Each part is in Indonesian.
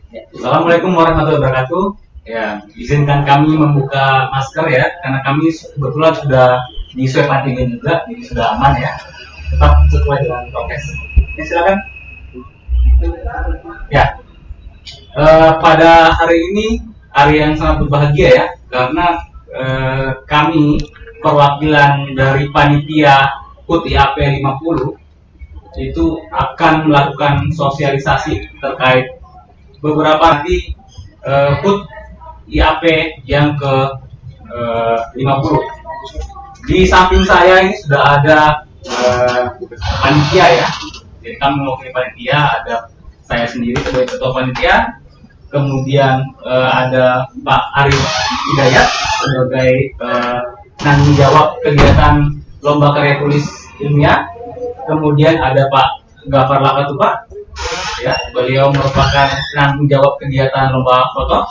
Assalamualaikum warahmatullahi wabarakatuh. Ya, izinkan kami membuka masker ya, karena kami kebetulan sudah di swab antigen juga, jadi sudah aman ya. Tetap sesuai dengan prokes. Ya, silakan. Ya, pada hari ini hari yang sangat berbahagia ya, karena kami perwakilan dari panitia HUT IAP 50 itu akan melakukan sosialisasi terkait beberapa nanti HUT IAP yang ke 50. Di samping saya ini sudah ada panitia ya. Jadi kami mewakili panitia, ada saya sendiri sebagai ketua panitia, kemudian ada Pak Arif Hidayat sebagai penanggung jawab kegiatan lomba karya tulis ilmiah, kemudian ada Pak Gafar Lakatupa, ya, beliau merupakan penanggung jawab kegiatan lomba foto,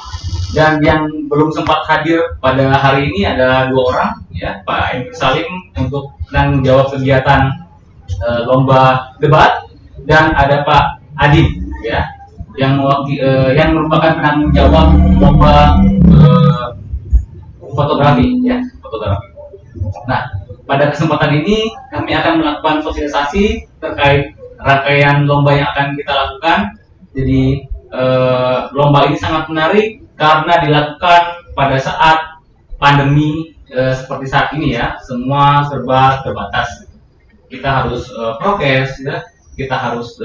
dan yang belum sempat hadir pada hari ini ada dua orang, ya, Pak Emil Salim untuk penanggung jawab kegiatan lomba debat, dan ada Pak Adib, ya, yang merupakan penanggung jawab lomba fotografi, ya, fotografi. Nah, pada kesempatan ini kami akan melakukan sosialisasi terkait rangkaian lomba yang akan kita lakukan. Jadi lomba ini sangat menarik karena dilakukan pada saat pandemi seperti saat ini ya, semua serba terbatas. Kita harus prokes ya, kita harus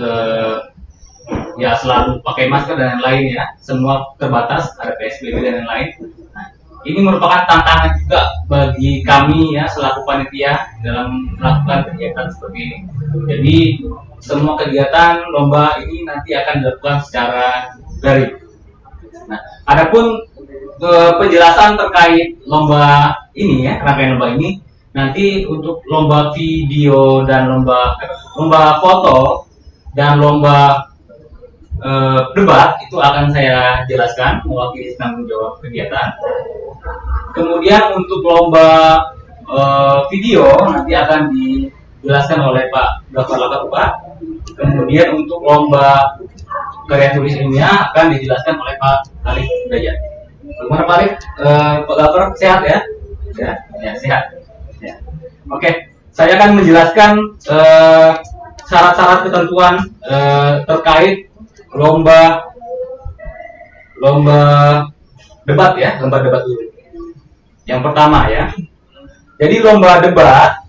ya selalu pakai masker dan lain-lain ya, semua terbatas, ada PSBB dan lain-lain. Nah, ini merupakan tantangan juga bagi kami ya selaku panitia dalam melakukan kegiatan seperti ini. Jadi semua kegiatan lomba ini nanti akan dilakukan secara daring. Nah, adapun penjelasan terkait lomba ini ya, rangkaian lomba ini nanti untuk lomba video dan lomba foto dan lomba debat itu akan saya jelaskan mewakili penanggung jawab kegiatan. Kemudian untuk lomba video nanti akan dijelaskan oleh Pak Gafar Lakatupa. Kemudian untuk lomba karya tulis ilmiah akan dijelaskan oleh Pak Arif Hidayat. Bagaimana Pak Arif? Pak Gafar sehat ya? Ya, sehat. Ya. Oke, saya akan menjelaskan syarat-syarat ketentuan terkait lomba debat ya, lomba debat dulu. Yang pertama ya, jadi lomba debat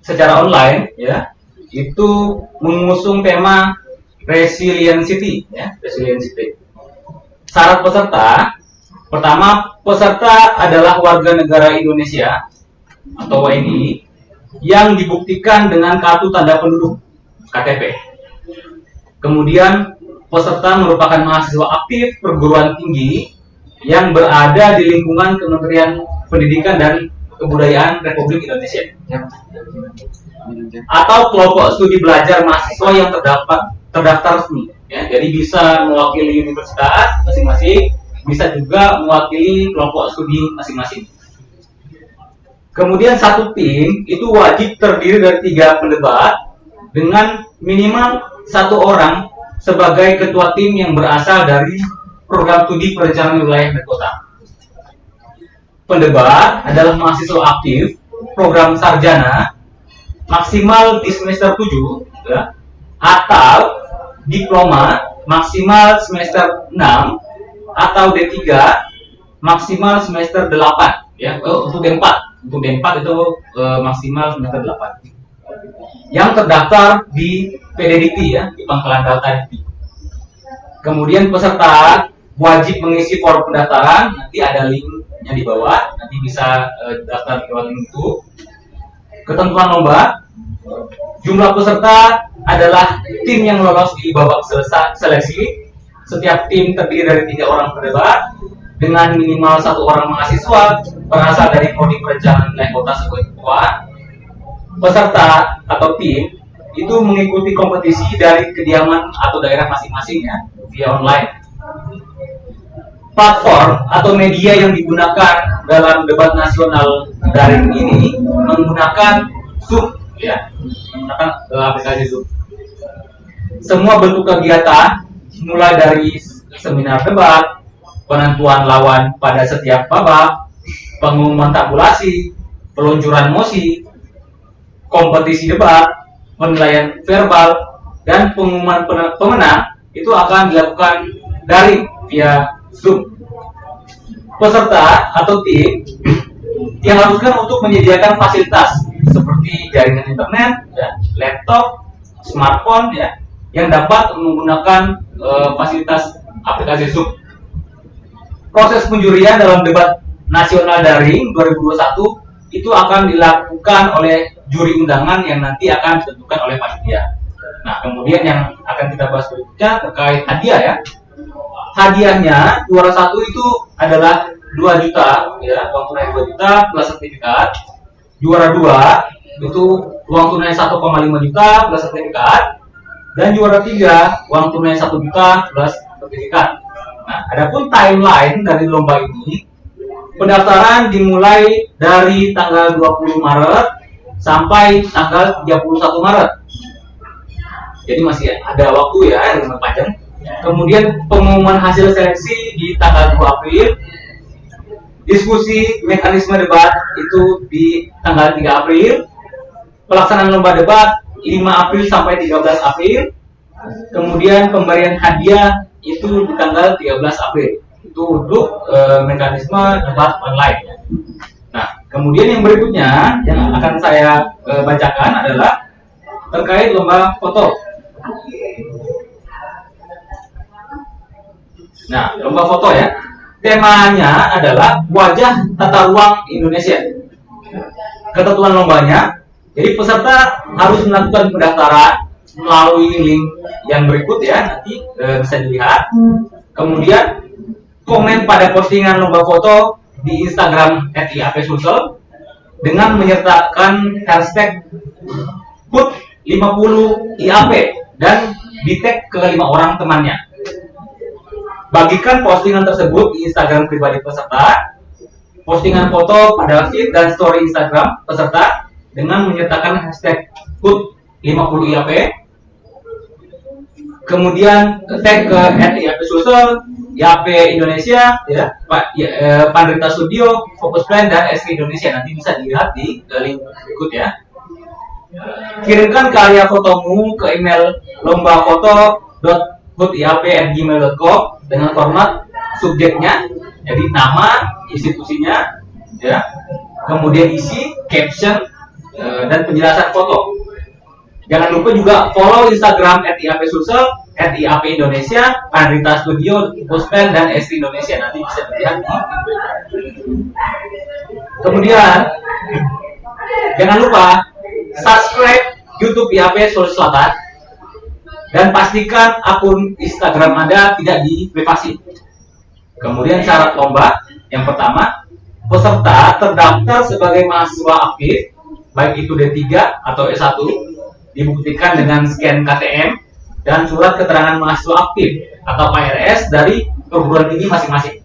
secara online ya, itu mengusung tema resiliency ya, resiliency. Syarat peserta, pertama, peserta adalah warga negara Indonesia atau WNI yang dibuktikan dengan kartu tanda penduduk KTP. Kemudian peserta merupakan mahasiswa aktif perguruan tinggi yang berada di lingkungan Kementerian Pendidikan dan Kebudayaan Republik Indonesia, atau kelompok studi belajar mahasiswa yang terdaftar resmi. Ya, jadi bisa mewakili universitas masing-masing, bisa juga mewakili kelompok studi masing-masing. Kemudian satu tim itu wajib terdiri dari 3 pendebat dengan minimal 1 orang sebagai ketua tim yang berasal dari program studi perencanaan wilayah dan kota. Pendebat adalah mahasiswa aktif program sarjana maksimal di semester 7 ya, atau diploma maksimal semester 6 atau D3 maksimal semester 8 ya. Untuk D4 itu maksimal semester 8 yang terdaftar di PDDT ya, di Pangkalan Data DIPI. Kemudian peserta wajib mengisi form pendaftaran, nanti ada linknya di bawah, nanti bisa daftar lewat link itu. Ketentuan lomba, jumlah peserta adalah tim yang lolos di babak seleksi. Setiap tim terdiri dari 3 orang pendebat dengan minimal 1 orang mahasiswa berasal dari prodi perencanaan wilayah kota sebagai ketua. Peserta atau tim itu mengikuti kompetisi dari kediaman atau daerah masing-masing ya, via online. Platform atau media yang digunakan dalam debat nasional daring ini menggunakan Zoom ya, menggunakan aplikasi Zoom. Semua bentuk kegiatan mulai dari seminar debat, penentuan lawan pada setiap babak, pengumuman tabulasi, peluncuran mosi, kompetisi debat, penilaian verbal, dan pengumuman pemenang itu akan dilakukan daring via Zoom. Peserta atau tim diharuskan untuk menyediakan fasilitas seperti jaringan internet, ya, laptop, smartphone, ya, yang dapat menggunakan fasilitas aplikasi Zoom. Proses penjurian dalam debat nasional daring 2021 itu akan dilakukan oleh juri undangan yang nanti akan ditentukan oleh panitia. Nah, kemudian yang akan kita bahas berikutnya terkait hadiah, ya. Hadiahnya juara 1 itu adalah 2 juta, ya, uang tunai 2 juta plus sertifikat. Juara 2 itu uang tunai 1,5 juta plus sertifikat. Dan juara 3 uang tunai 1 juta plus sertifikat. Nah, adapun timeline dari lomba ini, pendaftaran dimulai dari tanggal 20 Maret sampai tanggal 31 Maret. Jadi masih ada waktu, ya, yang lumayan panjang. Kemudian pengumuman hasil seleksi di tanggal 2 April. Diskusi mekanisme debat itu di tanggal 3 April. Pelaksanaan lomba debat 5 April sampai 13 April. Kemudian pemberian hadiah itu di tanggal 13 April. Itu untuk mekanisme debat online. Nah, kemudian yang berikutnya yang akan saya bacakan adalah terkait lomba foto. Nah, lomba foto, ya. Temanya adalah wajah tata ruang Indonesia. Ketentuan lombanya, jadi peserta harus melakukan pendaftaran melalui link yang berikut, ya, nanti bisa dilihat. Kemudian komen pada postingan lomba foto di Instagram @iapsulsel dengan menyertakan hashtag HUT 50 IAP dan di tag ke 5 orang temannya. Bagikan postingan tersebut di Instagram pribadi peserta, postingan foto pada feed dan story Instagram peserta dengan menyertakan hashtag HUT 50 IAP. Kemudian tag ke @iapsulsel, IAP Indonesia, ya, Pandrita Studio, Fokus Plan, dan SK Indonesia. Nanti bisa dilihat di link berikut, ya. Kirimkan karya fotomu ke email lombafoto.hutiap@gmail.com dengan format subjeknya, jadi nama institusinya, ya, kemudian isi, caption, dan penjelasan foto. Jangan lupa juga follow Instagram @iapsulsel, @iap Indonesia, Pandrita Studio, Postpen, dan ST Indonesia. Nanti bisa dilihat di kemudian jangan lupa subscribe YouTube IAP Sulawesi Selatan dan pastikan akun Instagram Anda tidak diprivasi. Kemudian syarat lomba, yang pertama, peserta terdaftar sebagai mahasiswa aktif, baik itu D3 atau S1, dibuktikan dengan scan KTM dan surat keterangan mahasiswa aktif atau KRS dari perguruan tinggi masing-masing.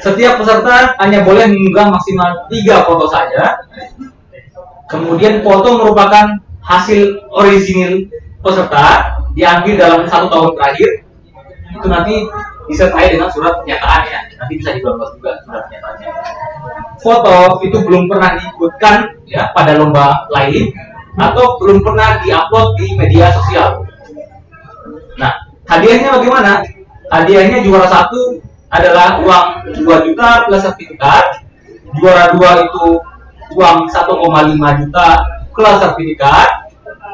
Setiap peserta hanya boleh mengunggah maksimal 3 foto saja. Kemudian foto merupakan hasil orisinil peserta, diambil dalam 1 tahun terakhir. Itu nanti disertai dengan surat pernyataan, ya. Nanti bisa di-download juga surat pernyataannya. Foto itu belum pernah diikutkan, ya, pada lomba lain atau belum pernah diupload di media sosial. Nah, hadiahnya bagaimana? Hadiahnya juara 1 adalah uang 2 juta plus sertifikat. Juara 2 itu uang 1,5 juta plus sertifikat.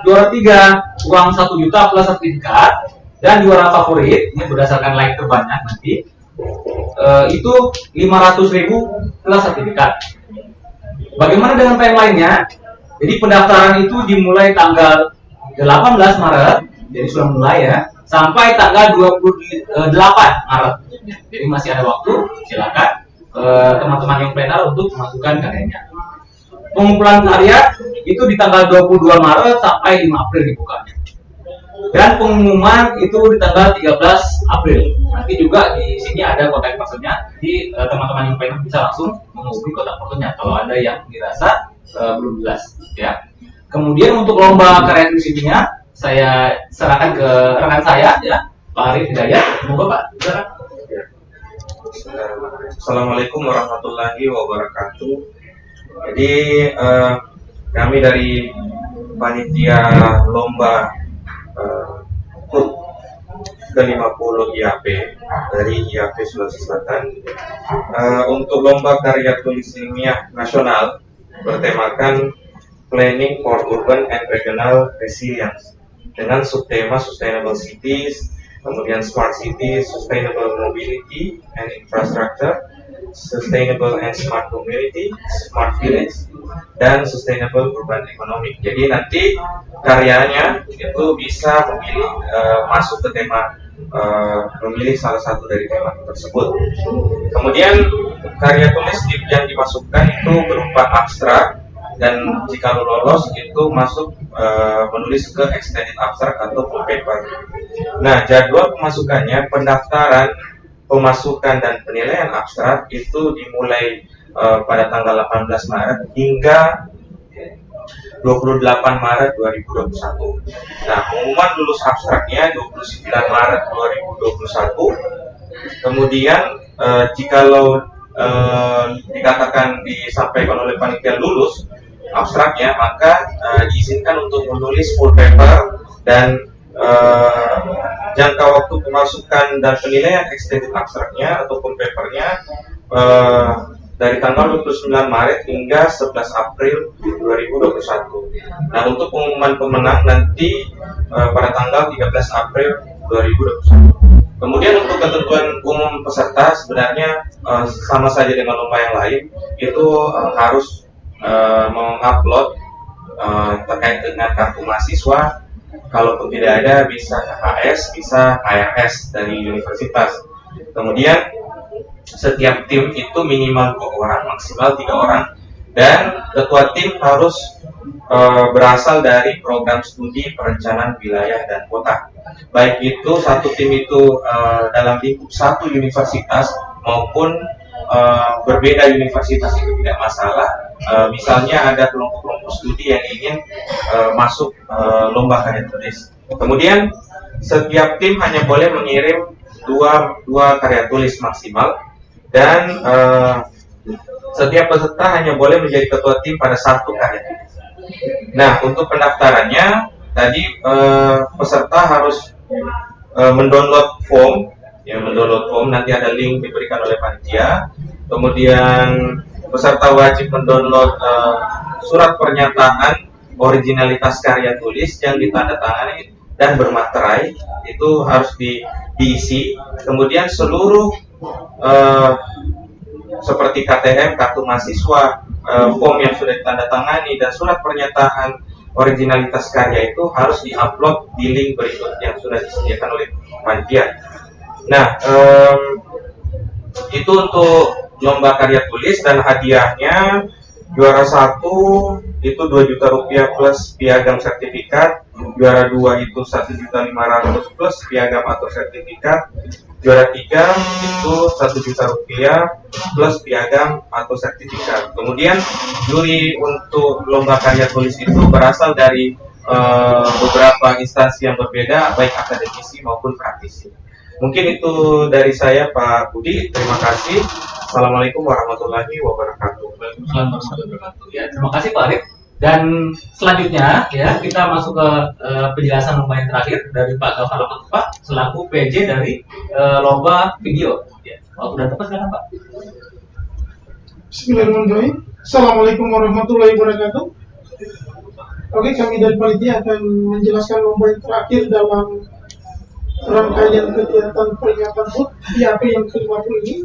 Juara 3 uang 1 juta plus sertifikat. Dan juara favorit, ini berdasarkan like terbanyak nanti, itu 500.000 plus sertifikat. Bagaimana dengan timeline-nya? Jadi pendaftaran itu dimulai tanggal 18 Maret, jadi sudah mulai, ya, sampai tanggal 28 Maret. Jadi masih ada waktu, silakan teman-teman yang plenar untuk memasukkan karyanya. Pengumpulan karya itu di tanggal 22 Maret sampai 5 April dibukanya. Dan pengumuman itu di tanggal 13 April. Nanti juga di sini ada kontak personnya. Jadi teman-teman yang pengen bisa langsung menghubungi kontak personnya kalau ada yang dirasa belum jelas, ya. Kemudian untuk lomba karya tulis ilmiah saya serahkan ke rekan saya, ya, Pak Arif Hidayat. Semoga Pak. Silakan. Assalamualaikum warahmatullahi wabarakatuh. Jadi kami dari panitia lomba HUT ke-50 IAP dari IAP Sulawesi Selatan untuk lomba karya tulis ilmiah nasional bertemakan Planning for Urban and Regional Resilience dengan subtema Sustainable Cities, kemudian Smart Cities, Sustainable Mobility and Infrastructure, Sustainable and Smart Community, Smart Village, dan Sustainable Urban Economic. Jadi nanti karyanya itu bisa memilih masuk ke tema, memilih salah satu dari tema tersebut. Kemudian karya tulis yang dimasukkan itu berupa abstrak, dan jika lolos itu masuk menulis ke extended abstract atau full paper. Nah, jadwal pemasukannya, pendaftaran, pemasukan dan penilaian abstrak itu dimulai pada tanggal 18 Maret hingga 28 Maret 2021. Nah, pengumuman lulus abstraknya 29 Maret 2021. Kemudian jikalau dikatakan disampaikan oleh panitia lulus abstraknya, maka diizinkan untuk menulis full paper, dan jangka waktu pemasukan dan penilaian extended abstraknya atau full papernya dari tanggal 29 Maret hingga 11 April 2021. Nah, untuk pengumuman pemenang nanti pada tanggal 13 April 2021. Kemudian untuk ketentuan umum peserta sebenarnya sama saja dengan lomba yang lain, itu harus mengupload terkait dengan kartu mahasiswa. Kalaupun tidak ada, bisa KHS, bisa KRS dari universitas. Kemudian setiap tim itu minimal 2 orang, maksimal 3 orang, dan ketua tim harus berasal dari program studi perencanaan wilayah dan kota. Baik itu satu tim itu dalam lingkup satu universitas maupun berbeda universitas, itu tidak masalah. Misalnya ada kelompok-kelompok studi yang ingin masuk lomba karya tulis. Kemudian setiap tim hanya boleh mengirim dua karya tulis maksimal, dan setiap peserta hanya boleh menjadi ketua tim pada satu karya tulis. Nah, untuk pendaftarannya tadi peserta harus mendownload form. Ya, mendownload form, nanti ada link diberikan oleh panitia. Kemudian peserta wajib mendownload surat pernyataan originalitas karya tulis yang ditandatangani dan bermaterai, itu harus diisi. Kemudian seluruh seperti KTM, kartu mahasiswa, form yang sudah ditandatangani, dan surat pernyataan originalitas karya itu harus diupload di link berikut yang sudah disediakan oleh panitia. Nah, itu untuk lomba karya tulis, dan hadiahnya juara 1 itu 2 juta rupiah plus piagam sertifikat, juara 2 itu 1.500.000 plus piagam atau sertifikat, juara 3 itu 1 juta rupiah plus piagam atau sertifikat. Kemudian juri untuk lomba karya tulis itu berasal dari beberapa instansi yang berbeda, baik akademisi maupun praktisi. Mungkin itu dari saya, Pak Budi. Terima kasih. Assalamualaikum warahmatullahi wabarakatuh. Waalaikumsalam warahmatullahi wabarakatuh. Ya, terima kasih Pak Arif. Dan selanjutnya ya kita masuk ke penjelasan lomba yang terakhir dari Pak Gafar Pak selaku PJ dari lomba video. Ya, waktu dan tempat silakan Pak. Bismillahirrahmanirrahim. Assalamualaikum warahmatullahi wabarakatuh. Oke, kami dari panitia akan menjelaskan lomba yang terakhir dalam rangkaian kegiatan peringatan HUT IAP yang ke-50 ini,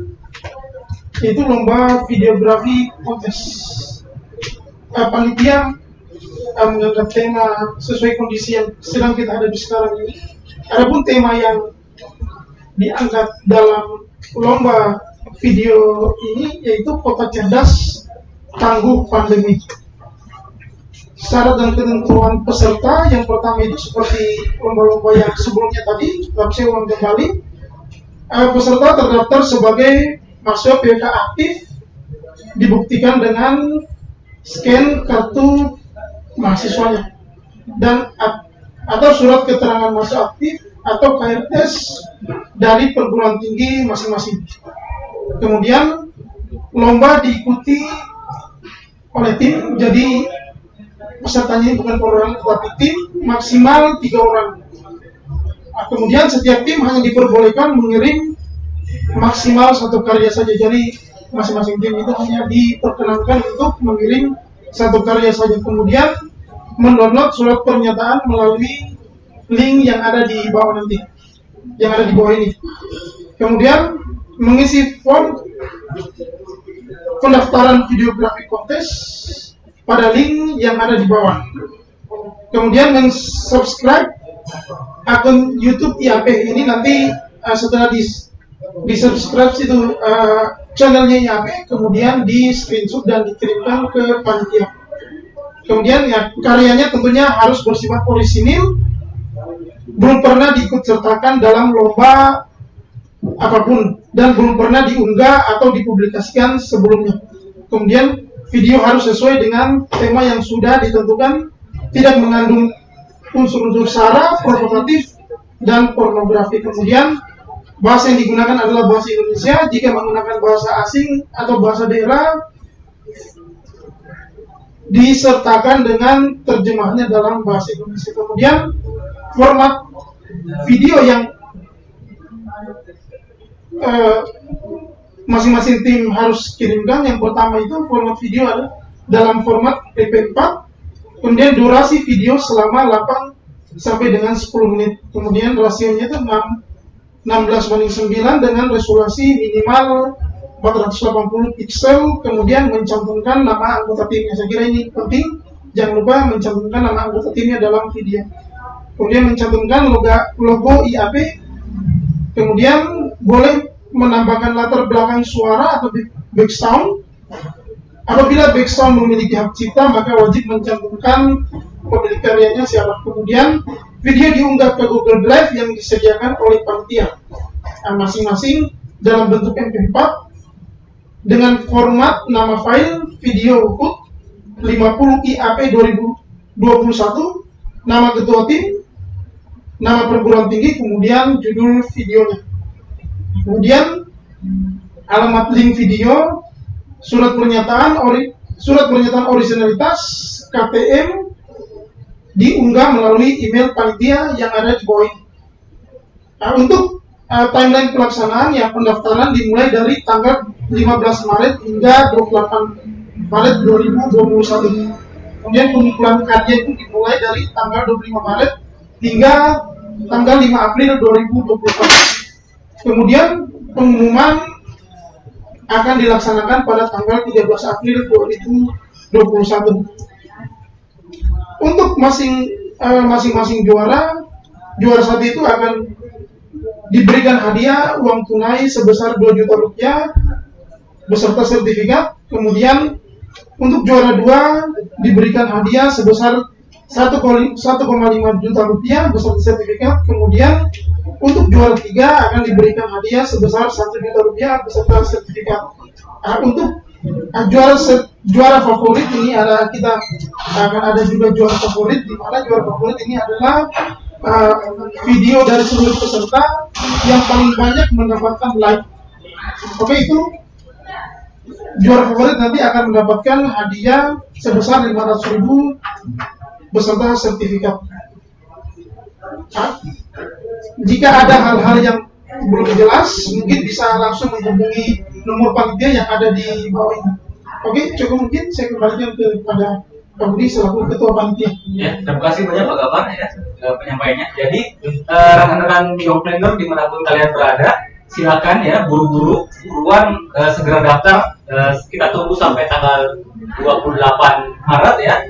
yaitu lomba videografi kontes. Panitia mengangkat tema sesuai kondisi yang sedang kita hadapi sekarang ini. Adapun tema yang diangkat dalam lomba video ini yaitu kota cerdas tangguh pandemi. Syarat dan ketentuan peserta yang pertama itu seperti lomba-lomba yang sebelumnya tadi, tapi saya ulang kembali. Peserta terdaftar sebagai mahasiswa PK aktif dibuktikan dengan scan kartu mahasiswanya dan atau surat keterangan mahasiswa aktif atau KRS dari perguruan tinggi masing-masing. Kemudian lomba diikuti oleh tim, jadi pesertanya bukan per orang tetapi tim maksimal 3 orang. Nah, kemudian setiap tim hanya diperbolehkan mengirim maksimal 1 karya saja, jadi masing-masing tim itu hanya diperkenankan untuk mengirim 1 karya saja. Kemudian mendownload surat pernyataan melalui link yang ada di bawah nanti, yang ada di bawah ini. Kemudian mengisi form pendaftaran videografi kontes pada link yang ada di bawah. Kemudian subscribe akun YouTube IAP ini nanti setelah di subscribe itu channelnya IAP, kemudian di screenshot dan dikirimkan ke panitia. Kemudian ya karyanya tentunya harus bersifat orisinil, belum pernah diikut sertakan dalam lomba apapun dan belum pernah diunggah atau dipublikasikan sebelumnya. Kemudian video harus sesuai dengan tema yang sudah ditentukan, tidak mengandung unsur-unsur sara, provokatif, dan pornografi. Kemudian bahasa yang digunakan adalah bahasa Indonesia. Jika menggunakan bahasa asing atau bahasa daerah, disertakan dengan terjemahnya dalam bahasa Indonesia. Kemudian format video yang masing-masing tim harus kirimkan. Yang pertama itu format video ada dalam format PP4. Kemudian durasi video selama 8 sampai dengan 10 menit. Kemudian rasionya itu 16:9 dengan resolusi minimal 480 pixel. Kemudian mencantumkan nama anggota timnya. Saya kira ini penting. Jangan lupa mencantumkan nama anggota timnya dalam video. Kemudian mencantumkan logo IAP. Kemudian boleh menambahkan latar belakang suara atau background. Apabila background memiliki hak cipta, maka wajib mencantumkan pemilik karyanya siapa. Kemudian video diunggah ke Google Drive yang disediakan oleh panitia, masing-masing dalam bentuk MP4 dengan format nama file video output 50 IAP 2021, nama ketua tim, nama perguruan tinggi, kemudian judul videonya. Kemudian alamat link video, surat pernyataan originalitas KTM diunggah melalui email panitia yang ada di bawah ini. Untuk timeline pelaksanaan, yang pendaftaran dimulai dari tanggal 15 Maret hingga 28 Maret 2021. Kemudian pengumpulan karya itu dimulai dari tanggal 25 Maret hingga tanggal 5 April 2021. Kemudian pengumuman akan dilaksanakan pada tanggal 13 April 2021. Untuk masing-masing juara satu itu akan diberikan hadiah uang tunai sebesar 2 juta rupiah beserta sertifikat. Kemudian untuk juara 2 diberikan hadiah sebesar 1,5 juta rupiah beserta sertifikat. Kemudian untuk juara 3 akan diberikan hadiah sebesar 1 juta rupiah beserta sertifikat. Untuk juara favorit ini kita akan ada juga juara favorit, di mana juara favorit ini adalah video dari seluruh peserta yang paling banyak mendapatkan like. Oke, itu juara favorit nanti akan mendapatkan hadiah sebesar 500.000 beserta sertifikat. Jika ada hal-hal yang belum jelas, mungkin bisa langsung menghubungi nomor panitia yang ada di bawah ini. Oke, cukup mungkin saya kembalikan kepada Pak Budi selaku ketua panitia. Ya, terima kasih banyak Pak Gabar ya penyampaiannya. Jadi rekan-rekan Youngpreneur dimanapun kalian berada, silakan ya buruan segera daftar. Kita tunggu sampai tanggal 28 Maret ya.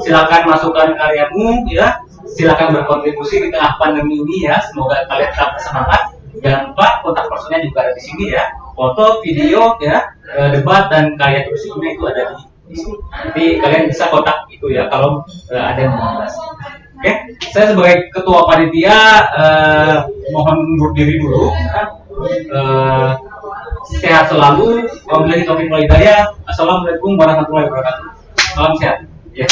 Silakan masukkan karyamu ya. Silakan berkontribusi di tengah pandemi ini ya. Semoga kalian tetap semangat. Jangan lupa kontak personnya juga ada di sini ya. Foto, video ya, debat dan karya tulisnya itu ada di sini. Nanti kalian bisa kontak itu ya kalau ada yang mau bahas. Oke, saya sebagai ketua panitia mohon undur diri dulu. Sehat selalu. Wabillahi taufiq wal hidayah. Assalamualaikum warahmatullahi wabarakatuh. Salam sehat. Ya.